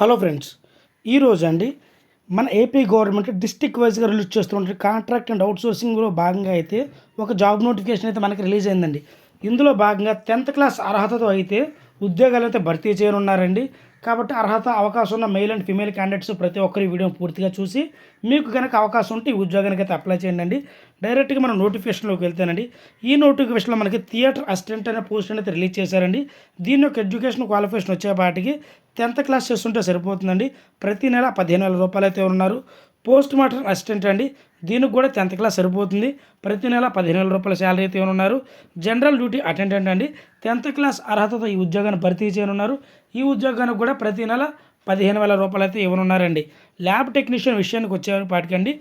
Hello friends, ఈరోజు అండి మన ఏపీ గవర్నమెంట్ డిస్ట్రిక్ట్ వైజ్గా రిలీజ్ చేస్తున్న కాంట్రాక్ట్ అండ్ అవుట్సోర్సింగ్లో భాగంగా అయితే ఒక జాబ్ నోటిఫికేషన్ అయితే మనకి రిలీజ్ అయిందండి. ఇందులో భాగంగా 10th క్లాస్ అర్హతతో అయితే ఉద్యోగాలు అయితే భర్తీ చేయనున్నారండి. కాబట్టి అర్హత అవకాశం ఉన్న మెయిల్ అండ్ ఫీమేల్ క్యాండిడేట్స్ ప్రతి ఒక్కరి వీడియో పూర్తిగా చూసి మీకు కనుక అవకాశం ఉంటే ఈ ఉద్యోగానికి అయితే అప్లై చేయండి. డైరెక్ట్గా మనం నోటిఫికేషన్లోకి వెళ్తేనండి, ఈ నోటిఫికేషన్లో మనకి థియేటర్ అసిస్టెంట్ అనే పోస్ట్ అయితే రిలీజ్ చేశారండి. దీని యొక్క ఎడ్యుకేషన్ క్వాలిఫికేషన్ వచ్చేపాటికి 10th క్లాస్ చేస్తుంటే సరిపోతుందండి. ప్రతి నెల 15,000 రూపాయలు అయితే ఉన్నారు. పోస్ట్ మార్టం అసిస్టెంట్ అండి, దీనికి కూడా 10th క్లాస్ సరిపోతుంది. ప్రతి నెల 15,000 రూపాయల శాలరీ అయితే ఉన్నారు. జనరల్ డ్యూటీ అటెండెంట్ అండి, 10th క్లాస్ అర్హతతో ఈ ఉద్యోగాన్ని భర్తీ చేయనున్నారు. ఈ ఉద్యోగానికి కూడా ప్రతి నెల 15,000 రూపాయలు అయితే ఇవ్వనున్నారండి. ల్యాబ్ టెక్నీషియన్ విషయానికి వచ్చేపాటికండి,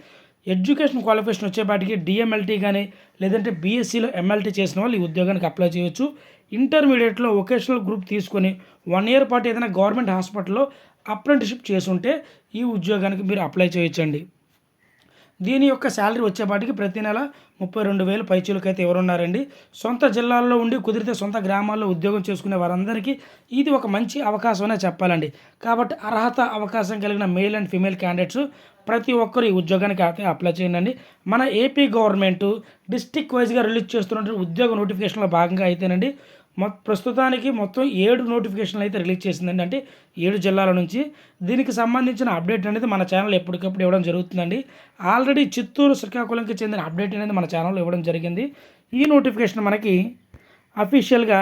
ఎడ్యుకేషన్ క్వాలిఫికేషన్ వచ్చేపాటికి డిఎంఎల్టీ కానీ లేదంటే బీఎస్సీలో ఎంఎల్టీ చేసిన వాళ్ళు ఈ ఉద్యోగానికి అప్లై చేయొచ్చు. ఇంటర్మీడియట్లో వొకేషనల్ గ్రూప్ తీసుకొని 1 year పాటు ఏదైనా గవర్నమెంట్ హాస్పిటల్లో అప్రెంటిషిప్ చేసుంటే ఈ ఉద్యోగానికి మీరు అప్లై చేయొచ్చండి. దీని యొక్క శాలరీ వచ్చేపాటికి ప్రతి నెల 32,000 పైచీలకైతే ఎవరున్నారండి. సొంత జిల్లాల్లో ఉండి కుదిరితే సొంత గ్రామాల్లో ఉద్యోగం చేసుకునే వారందరికీ ఇది ఒక మంచి అవకాశం అనే చెప్పాలండి. కాబట్టి అర్హత అవకాశం కలిగిన మెయిల్ అండ్ ఫీమేల్ క్యాండిడేట్స్ ప్రతి ఒక్కరు ఈ ఉద్యోగానికి అయితే అప్లై చేయండి. మన ఏపీ గవర్నమెంట్ డిస్ట్రిక్ట్ వైజ్గా రిలీజ్ చేస్తున్న ఉద్యోగ నోటిఫికేషన్లో భాగంగా అయితేనండి ప్రస్తుతానికి మొత్తం 7 నోటిఫికేషన్లు అయితే రిలీజ్ చేసిందండి. అంటే 7 జిల్లాల నుంచి. దీనికి సంబంధించిన అప్డేట్ అనేది మన ఛానల్ ఎప్పటికప్పుడు ఇవ్వడం జరుగుతుందండి. ఆల్రెడీ చిత్తూరు, శ్రీకాకుళంకి చెందిన అప్డేట్ అనేది మన ఛానల్లో ఇవ్వడం జరిగింది. ఈ నోటిఫికేషన్ మనకి అఫీషియల్గా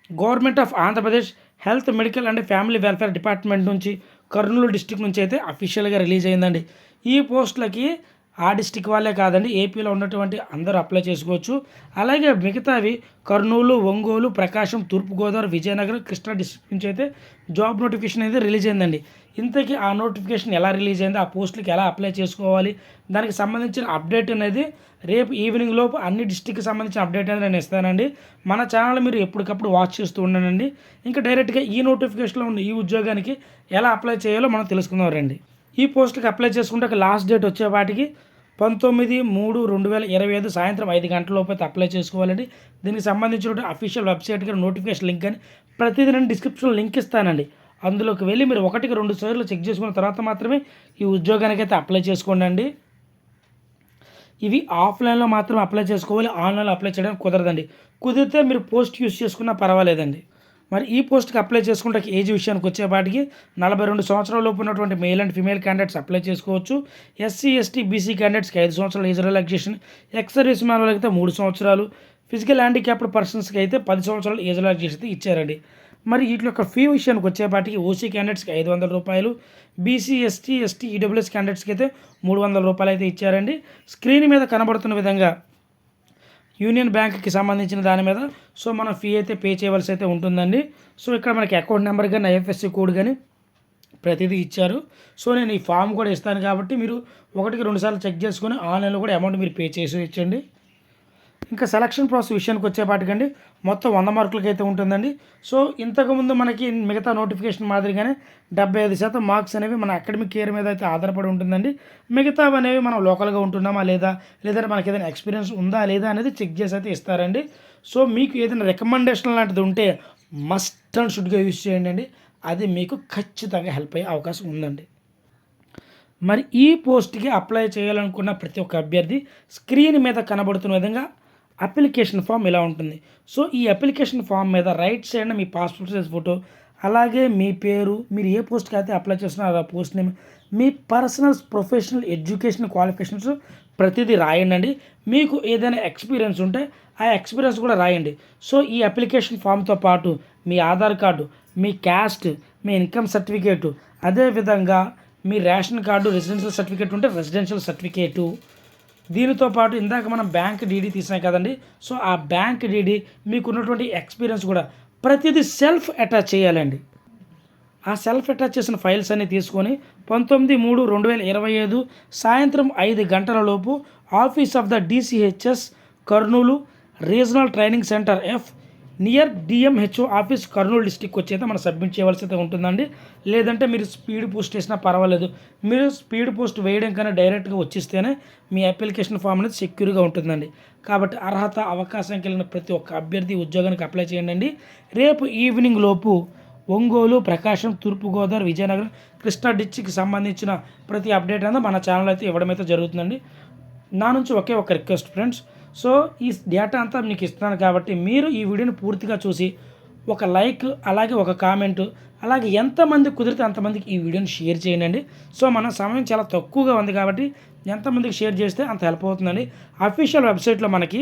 government of Andhra Pradesh health, medical and family welfare department నుంచి కర్నూలు డిస్టిక్ నుంచి అయితే అఫీషియల్గా రిలీజ్ అయిందండి. ఈ పోస్టులకి ఆ డిస్టిక్ వాళ్ళే కాదండి, ఏపీలో ఉన్నటువంటి అందరూ అప్లై చేసుకోవచ్చు. అలాగే మిగతావి కర్నూలు, ఒంగోలు, ప్రకాశం, తూర్పుగోదావరి, విజయనగరం, కృష్ణా డిస్ట్రిక్ట్ నుంచి అయితే జాబ్ నోటిఫికేషన్ అయితే రిలీజ్ అయిందండి. ఇంతకీ ఆ నోటిఫికేషన్ ఎలా రిలీజ్ అయింది, ఆ పోస్టులకి ఎలా అప్లై చేసుకోవాలి, దానికి సంబంధించిన అప్డేట్ అనేది రేపు ఈవినింగ్ లోపు అన్ని డిస్టిక్కి సంబంధించిన అప్డేట్ అనేది నేను ఇస్తానండి. మన ఛానల్ మీరు ఎప్పటికప్పుడు వాచ్ చేస్తూ ఉండండి. ఇంకా డైరెక్ట్గా ఈ నోటిఫికేషన్లో ఉన్న ఈ ఉద్యోగానికి ఎలా అప్లై చేయాలో మనం తెలుసుకుందాం రండి. ఈ పోస్టుకి అప్లై చేసుకుంటే లాస్ట్ డేట్ వచ్చేవాటికి 19/3/2025 సాయంత్రం 5 గంటల లోపు అయితే అప్లై చేసుకోవాలండి. దీనికి సంబంధించిన అఫీషియల్ వెబ్సైట్కి నోటిఫికేషన్ లింక్ అని ప్రతిదీ నేను డిస్క్రిప్షన్లో లింక్ ఇస్తానండి. అందులోకి వెళ్ళి మీరు 1-2 సార్లు చెక్ చేసుకున్న తర్వాత మాత్రమే ఈ ఉద్యోగానికి అయితే అప్లై చేసుకోండి. ఇవి ఆఫ్లైన్లో మాత్రం అప్లై చేసుకోవాలి, ఆన్లైన్లో అప్లై చేయడానికి కుదరదండి. కుదిరితే మీరు పోస్ట్ యూస్ చేసుకున్నా పర్వాలేదండి. మరి ఈ పోస్ట్కి అప్లై చేసుకుంటే ఏజ్ విషయానికి వచ్చేపాటికి 42 సంవత్సరాల లోపు ఉన్నటువంటి male and female candidates apply చేసుకోవచ్చు. ఎస్సీ, ఎస్టీ, బీసీ క్యాండిడేట్స్కి 5 సంవత్సరాలు age relaxation, ex service man వాళ్ళకి అయితే 3 సంవత్సరాలు, ఫిజికల్ హ్యాండిక్యాప్డ్ పర్సన్స్కి అయితే 10 సంవత్సరాలు ఏజ్ రిలాక్సేషన్ అయితే ఇచ్చారండి. మరి వీటి యొక్క ఫీ విషయానికి వచ్చేపాటికి ఓసీ క్యాండిడేట్స్కి 500 రూపాయలు, బీసీ, ఎస్టీ, ఈడబ్ల్యూఎస్ క్యాండిడేట్స్కి అయితే 300 రూపాయలు అయితే ఇచ్చారండి. స్క్రీన్ మీద కనబడుతున్న విధంగా యూనియన్ బ్యాంక్కి సంబంధించిన దాని మీద మనం ఫీ అయితే పే చేయవలసి అయితే ఉంటుందండి. ఇక్కడ మనకి అకౌంట్ నెంబర్ కానీ ఐఎఫ్ఎస్సి కోడ్ కానీ ప్రతిదీ ఇచ్చారు. నేను ఈ ఫామ్ కూడా ఇస్తాను కాబట్టి మీరు 1-2 సార్లు చెక్ చేసుకొని ఆన్లైన్లో కూడా అమౌంట్ మీరు పే చేసి ఇచ్చండి. ఇంకా సెలక్షన్ ప్రాసెస్ విషయానికి వచ్చేపాటికండి మొత్తం 100 మార్కులకి అయితే ఉంటుందండి. ఇంతకుముందు మనకి మిగతా నోటిఫికేషన్ మాదిరిగానే 75% మార్క్స్ అనేవి మన అకాడమిక్ ఇయర్ మీద అయితే ఆధారపడి ఉంటుందండి. మిగతావి అనేవి మనం లోకల్గా ఉంటున్నామా లేదంటే మనకి ఏదైనా ఎక్స్పీరియన్స్ ఉందా లేదా అనేది చెక్ చేసి అయితే ఇస్తారండి. మీకు ఏదైనా రికమెండేషన్ లాంటిది ఉంటే మస్ట్ అండ్ షుడ్గా యూజ్ చేయండి. అది మీకు ఖచ్చితంగా హెల్ప్ అయ్యే అవకాశం ఉందండి. మరి ఈ పోస్ట్కి అప్లై చేయాలనుకున్న ప్రతి ఒక్క అభ్యర్థి స్క్రీన్ మీద కనబడుతున్న విధంగా అప్లికేషన్ ఫామ్ ఇలా ఉంటుంది. ఈ అప్లికేషన్ ఫామ్ మీద రైట్ సైడ్న మీ పాస్పోర్ట్ సైజ్ ఫోటో, అలాగే మీ పేరు, మీరు ఏ పోస్ట్కి అయితే అప్లై చేస్తున్నారో ఆ పోస్ట్ నేమ్, మీ పర్సనల్ ప్రొఫెషనల్ ఎడ్యుకేషన్ క్వాలిఫికేషన్స్ ప్రతిదీ రాయండి. మీకు ఏదైనా ఎక్స్పీరియన్స్ ఉంటే ఆ ఎక్స్పీరియన్స్ కూడా రాయండి. ఈ అప్లికేషన్ ఫామ్తో పాటు మీ ఆధార్ కార్డు, మీ క్యాస్ట్, మీ ఇన్కమ్ సర్టిఫికేటు, అదేవిధంగా మీ రేషన్ కార్డు, రెసిడెన్షియల్ సర్టిఫికేట్ ఉంటే రెసిడెన్షియల్ సర్టిఫికేటు, దీనితో పాటు ఇందాక మనం బ్యాంక్ డీడీ తీసినాం కదండి. ఆ బ్యాంక్ డీడీ మీకు ఉన్నటువంటి ఎక్స్పీరియన్స్ కూడా ప్రతిదీ సెల్ఫ్ అటాచ్ చేయాలండి. ఆ సెల్ఫ్ అటాచ్ చేసిన ఫైల్స్ అన్ని తీసుకొని 19/3/2025 సాయంత్రం 5 గంటల లోపు office of the DCHS Kurnool regional training centre F near DMHO office Kurnool district వచ్చి అయితే మనం సబ్మిట్ చేయవలసి అయితే ఉంటుందండి. లేదంటే మీరు స్పీడ్ పోస్ట్ చేసినా పర్వాలేదు. మీరు స్పీడ్ పోస్ట్ వేయడం కన్నా డైరెక్ట్గా వచ్చిస్తేనే మీ అప్లికేషన్ ఫామ్ అనేది సెక్యూర్గా ఉంటుందండి. కాబట్టి అర్హత అవకాశం కలిగిన ప్రతి ఒక్క అభ్యర్థి ఉద్యోగానికి అప్లై చేయండి. రేపు ఈవినింగ్ లోపు ఒంగోలు, ప్రకాశం, తూర్పుగోదావరి, విజయనగరం, కృష్ణా డిస్ట్రిక్ట్కి సంబంధించిన ప్రతి అప్డేట్ అంతా మన ఛానల్ అయితే ఇవ్వడం అయితే జరుగుతుందండి. నా నుంచి ఒకే ఒక రిక్వెస్ట్ ఫ్రెండ్స్, సో ఈ డేటా అంతా మీకు ఇస్తున్నాను కాబట్టి మీరు ఈ వీడియోని పూర్తిగా చూసి ఒక లైక్, అలాగే ఒక కామెంటు, అలాగే ఎంతమంది కుదిరితే అంతమందికి ఈ వీడియోని షేర్ చేయండి. సో మన సమయం చాలా తక్కువగా ఉంది కాబట్టి ఎంతమందికి షేర్ చేస్తే అంత హెల్ప్ అవుతుందండి. అఫీషియల్ వెబ్సైట్లో మనకి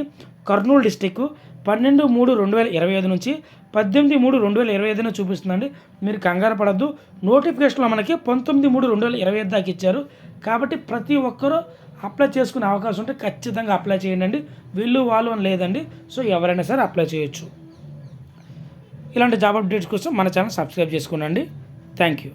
కర్నూలు డిస్టిక్ 12/3/2025 నుంచి 18/3/2025 చూపిస్తుందండి. మీరు కంగారు పడద్దు. నోటిఫికేషన్లో మనకి 19/3/2025 దాకా ఇచ్చారు కాబట్టి ప్రతి ఒక్కరూ అప్లై చేసుకునే అవకాశం ఉంటే ఖచ్చితంగా అప్లై చేయండి. వీళ్ళు వాళ్ళు అని లేదండి. సో ఎవరైనా సరే అప్లై చేయొచ్చు. ఇలాంటి జాబ్ అప్డేట్స్ కోసం మన ఛానల్ సబ్స్క్రైబ్ చేసుకోండి. Thank you.